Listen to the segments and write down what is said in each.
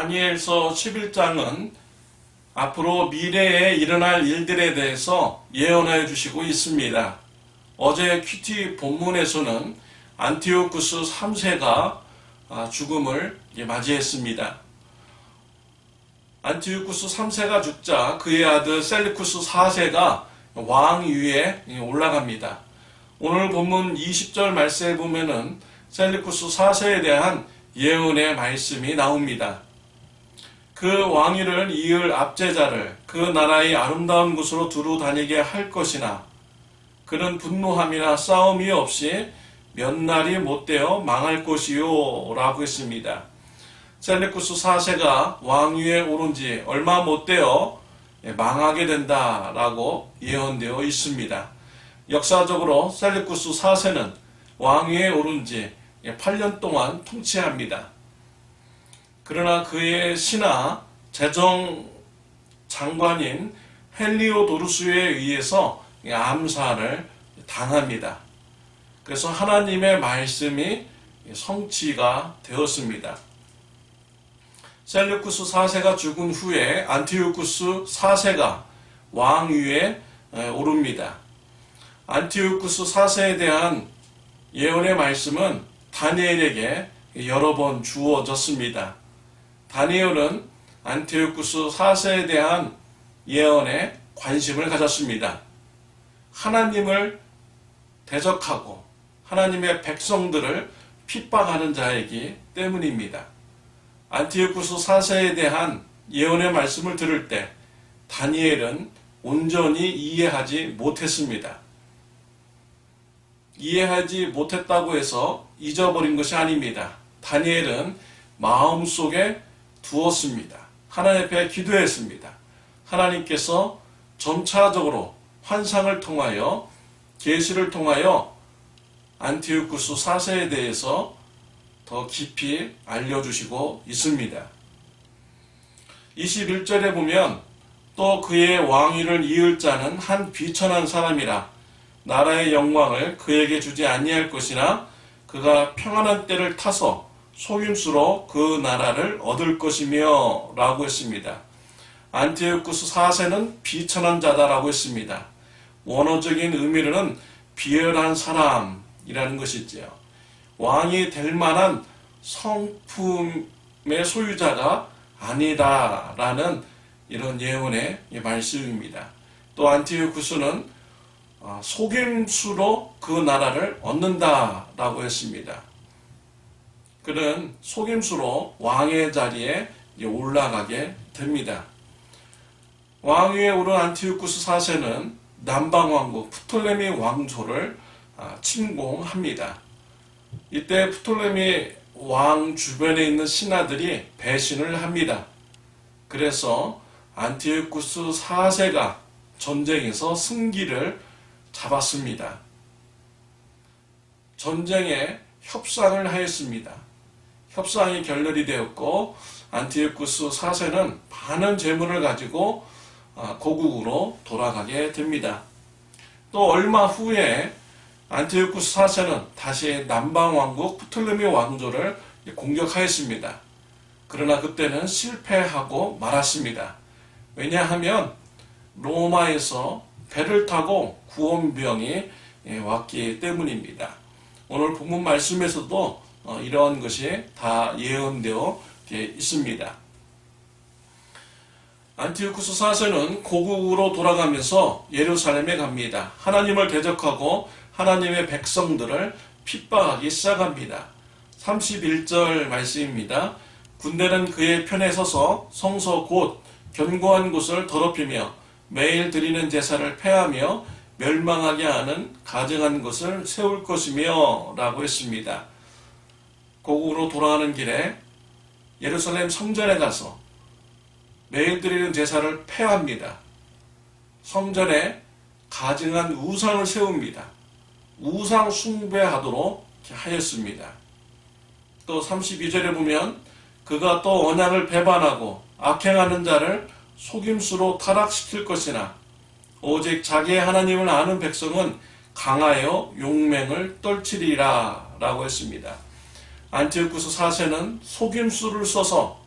다니엘서 11장은 앞으로 미래에 일어날 일들에 대해서 예언해 주시고 있습니다. 어제 큐티 본문에서는 안티오쿠스 3세가 죽음을 맞이했습니다. 안티오쿠스 3세가 죽자 그의 아들 셀루쿠스 4세가 왕위에 올라갑니다. 오늘 본문 20절 말씀에 보면은 셀루쿠스 4세에 대한 예언의 말씀이 나옵니다. 그 왕위를 이을 압제자를 그 나라의 아름다운 곳으로 두루 다니게 할 것이나 그는 분노함이나 싸움이 없이 몇 날이 못되어 망할 것이요 라고 했습니다. 셀루쿠스 4세가 왕위에 오른 지 얼마 못되어 망하게 된다라고 예언되어 있습니다. 역사적으로 셀루쿠스 4세는 왕위에 오른 지 8년 동안 통치합니다. 그러나 그의 신하 재정 장관인 헬리오도루스에 의해서 암살을 당합니다. 그래서 하나님의 말씀이 성취가 되었습니다. 셀루쿠스 4세가 죽은 후에 안티오쿠스 4세가 왕위에 오릅니다. 안티오쿠스 4세에 대한 예언의 말씀은 다니엘에게 여러 번 주어졌습니다. 다니엘은 안티오쿠스 4세에 대한 예언에 관심을 가졌습니다. 하나님을 대적하고 하나님의 백성들을 핍박하는 자이기 때문입니다. 안티오쿠스 4세에 대한 예언의 말씀을 들을 때 다니엘은 온전히 이해하지 못했습니다. 이해하지 못했다고 해서 잊어버린 것이 아닙니다. 다니엘은 마음속에 두었습니다. 하나님 앞에 기도했습니다. 하나님께서 점차적으로 환상을 통하여 계시를 통하여 안티오쿠스 4세에 대해서 더 깊이 알려주시고 있습니다. 21절에 보면 또 그의 왕위를 이을 자는 한 비천한 사람이라 나라의 영광을 그에게 주지 아니할 것이나 그가 평안한 때를 타서 속임수로 그 나라를 얻을 것이며 라고 했습니다. 안티오쿠스 4세는 비천한 자다라고 했습니다. 원어적인 의미로는 비열한 사람이라는 것이지요. 왕이 될 만한 성품의 소유자가 아니다라는 이런 예언의 말씀입니다. 또 안티오쿠스는 속임수로 그 나라를 얻는다라고 했습니다. 그는 속임수로 왕의 자리에 올라가게 됩니다. 왕위에 오른 안티오쿠스 4세는 남방왕국 프톨레미 왕조를 침공합니다. 이때 프톨레미 왕 주변에 있는 신하들이 배신을 합니다. 그래서 안티오쿠스 4세가 전쟁에서 승기를 잡았습니다. 전쟁에 협상을 하였습니다. 협상이 결렬이 되었고 안티오쿠스 4세는 많은 재물을 가지고 고국으로 돌아가게 됩니다. 또 얼마 후에 안티오쿠스 4세는 다시 남방왕국 프톨레미 왕조를 공격하였습니다. 그러나 그때는 실패하고 말았습니다. 왜냐하면 로마에서 배를 타고 구원병이 왔기 때문입니다. 오늘 본문 말씀에서도 이러한 것이 다 예언되어 있습니다. 안티오쿠스 4세는 고국으로 돌아가면서 예루살렘에 갑니다. 하나님을 대적하고 하나님의 백성들을 핍박하기 시작합니다. 31절 말씀입니다. 군대는 그의 편에 서서 성서 곧 견고한 곳을 더럽히며 매일 드리는 제사를 폐하며 멸망하게 하는 가증한 것을 세울 것이며 라고 했습니다. 고국으로 돌아가는 길에 예루살렘 성전에 가서 매일 드리는 제사를 폐합니다. 성전에 가증한 우상을 세웁니다. 우상 숭배하도록 하였습니다. 또 32절에 보면 그가 또 언약을 배반하고 악행하는 자를 속임수로 타락시킬 것이나 오직 자기의 하나님을 아는 백성은 강하여 용맹을 떨치리라. 라고 했습니다. 안티오쿠스 4세는 속임수를 써서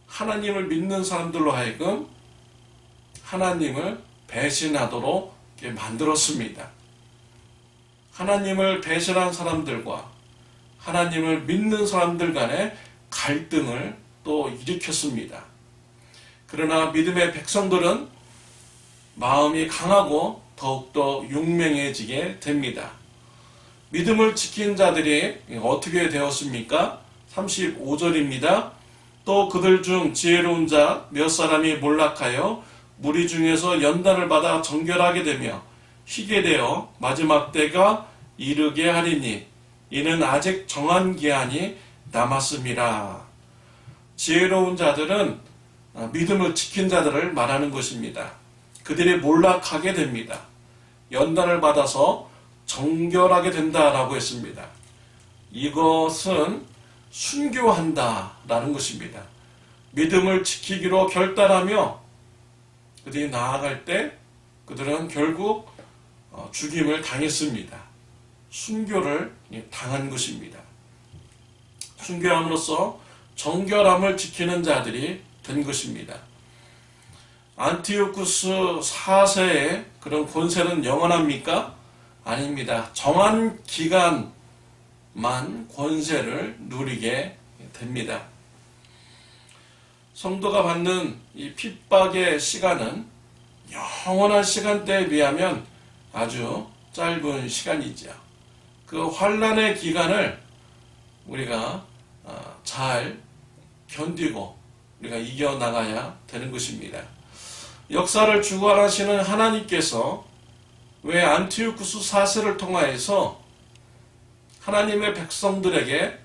하나님을 믿는 사람들로 하여금 하나님을 배신하도록 만들었습니다. 하나님을 배신한 사람들과 하나님을 믿는 사람들 간의 갈등을 또 일으켰습니다. 그러나 믿음의 백성들은 마음이 강하고 더욱더 용맹해지게 됩니다. 믿음을 지킨 자들이 어떻게 되었습니까? 35절입니다. 또 그들 중 지혜로운 자 몇 사람이 몰락하여 무리 중에서 연단을 받아 정결하게 되며 희게 되어 마지막 때가 이르게 하리니 이는 아직 정한 기한이 남았음이라. 지혜로운 자들은 믿음을 지킨 자들을 말하는 것입니다. 그들이 몰락하게 됩니다. 연단을 받아서 정결하게 된다라고 했습니다. 이것은 순교한다라는 것입니다. 믿음을 지키기로 결단하며 그들이 나아갈 때 그들은 결국 죽임을 당했습니다. 순교를 당한 것입니다. 순교함으로써 정결함을 지키는 자들이 된 것입니다. 안티오쿠스 4세의 그런 권세는 영원합니까? 아닙니다. 정한 기간만 권세를 누리게 됩니다. 성도가 받는 이 핍박의 시간은 영원한 시간대에 비하면 아주 짧은 시간이죠. 그 환난의 기간을 우리가 잘 견디고 우리가 이겨나가야 되는 것입니다. 역사를 주관하시는 하나님께서 왜 안티오쿠스 4세를 통하여서 하나님의 백성들에게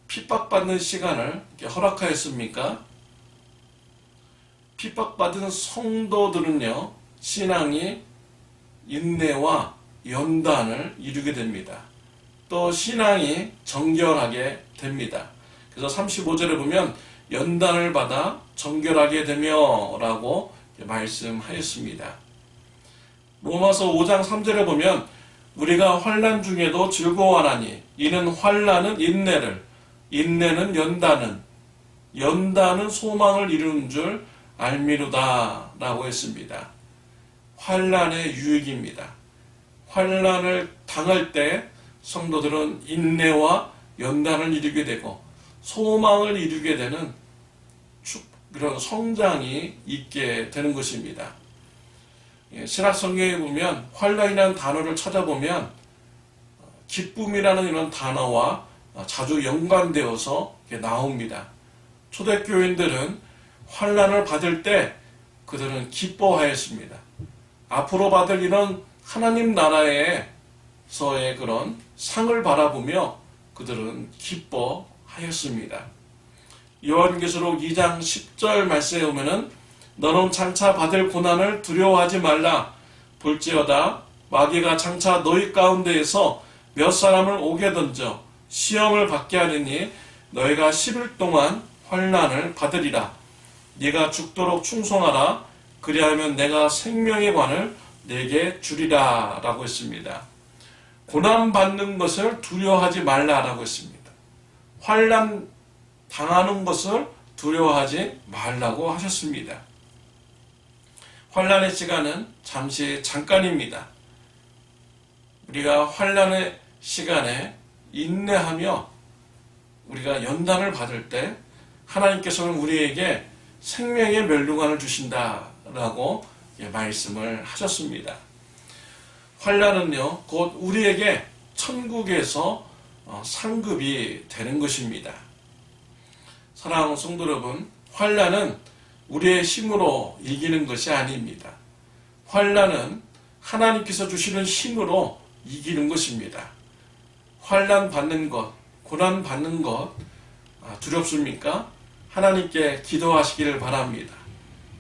핍박받는 시간을 허락하였습니까? 핍박받은 성도들은요, 신앙이 인내와 연단을 이루게 됩니다. 또 신앙이 정결하게 됩니다. 그래서 35절에 보면 연단을 받아 정결하게 되며 라고 말씀하였습니다. 로마서 5장 3절에 보면 우리가 환난 중에도 즐거워하나니 이는 환난은 인내를, 인내는 연단은 소망을 이루는 줄 알미로다 라고 했습니다. 환난의 유익입니다. 환난을 당할 때 성도들은 인내와 연단을 이루게 되고 소망을 이루게 되는 그런 성장이 있게 되는 것입니다. 신약성경에 보면 환난이라는 단어를 찾아보면 기쁨이라는 이런 단어와 자주 연관되어서 나옵니다. 초대교인들은 환난을 받을 때 그들은 기뻐하였습니다. 앞으로 받을 이런 하나님 나라에서의 그런 상을 바라보며 그들은 기뻐하였습니다. 요한계시록 2장 10절 말씀에 보면은 너는 장차 받을 고난을 두려워하지 말라. 볼지어다 마귀가 장차 너희 가운데에서 몇 사람을 오게 던져 시험을 받게 하리니 너희가 10일 동안 환난을 받으리라. 네가 죽도록 충성하라. 그리하면 내가 생명의 관을 내게 주리라 라고 했습니다. 고난받는 것을 두려워하지 말라라고 했습니다. 환난 당하는 것을 두려워하지 말라고 하셨습니다. 환난의 시간은 잠시 잠깐입니다. 우리가 환난의 시간에 인내하며 우리가 연단을 받을 때 하나님께서는 우리에게 생명의 면류관을 주신다라고 말씀을 하셨습니다. 환난은요 곧 우리에게 천국에서 상급이 되는 것입니다. 사랑하는 성도 여러분, 환난은 우리의 힘으로 이기는 것이 아닙니다. 환난은 하나님께서 주시는 힘으로 이기는 것입니다. 환난 받는 것, 고난 받는 것 두렵습니까? 하나님께 기도하시기를 바랍니다.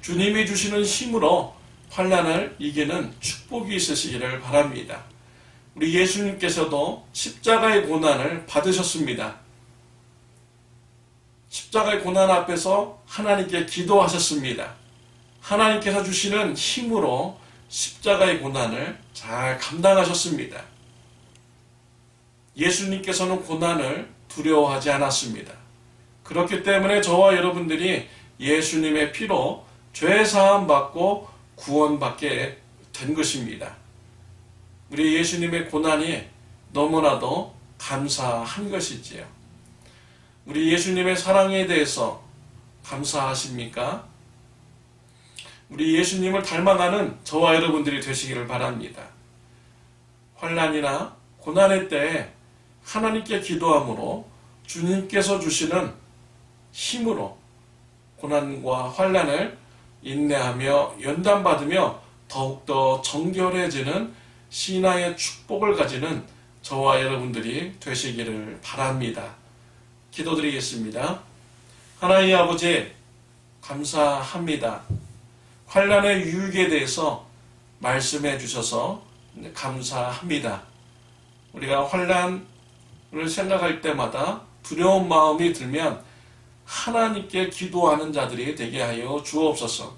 주님이 주시는 힘으로 환난을 이기는 축복이 있으시기를 바랍니다. 우리 예수님께서도 십자가의 고난을 받으셨습니다. 십자가의 고난 앞에서 하나님께 기도하셨습니다. 하나님께서 주시는 힘으로 십자가의 고난을 잘 감당하셨습니다. 예수님께서는 고난을 두려워하지 않았습니다. 그렇기 때문에 저와 여러분들이 예수님의 피로 죄 사함 받고 구원받게 된 것입니다. 우리 예수님의 고난이 너무나도 감사한 것이지요. 우리 예수님의 사랑에 대해서 감사하십니까? 우리 예수님을 닮아가는 저와 여러분들이 되시기를 바랍니다. 환난이나 고난의 때에 하나님께 기도함으로 주님께서 주시는 힘으로 고난과 환난을 인내하며 연단받으며 더욱더 정결해지는 신앙의 축복을 가지는 저와 여러분들이 되시기를 바랍니다. 기도드리겠습니다. 하나님 아버지, 감사합니다. 환난의 유익에 대해서 말씀해 주셔서 감사합니다. 우리가 환난을 생각할 때마다 두려운 마음이 들면 하나님께 기도하는 자들이 되게 하여 주옵소서.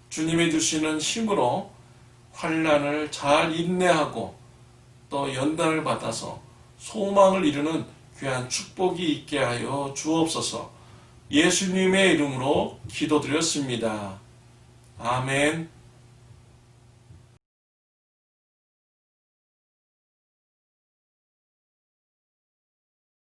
주님이 주시는 힘으로 환난을 잘 인내하고 또 연단을 받아서 소망을 이루는 귀한 축복이 있게 하여 주옵소서. 예수님의 이름으로 기도드렸습니다. 아멘.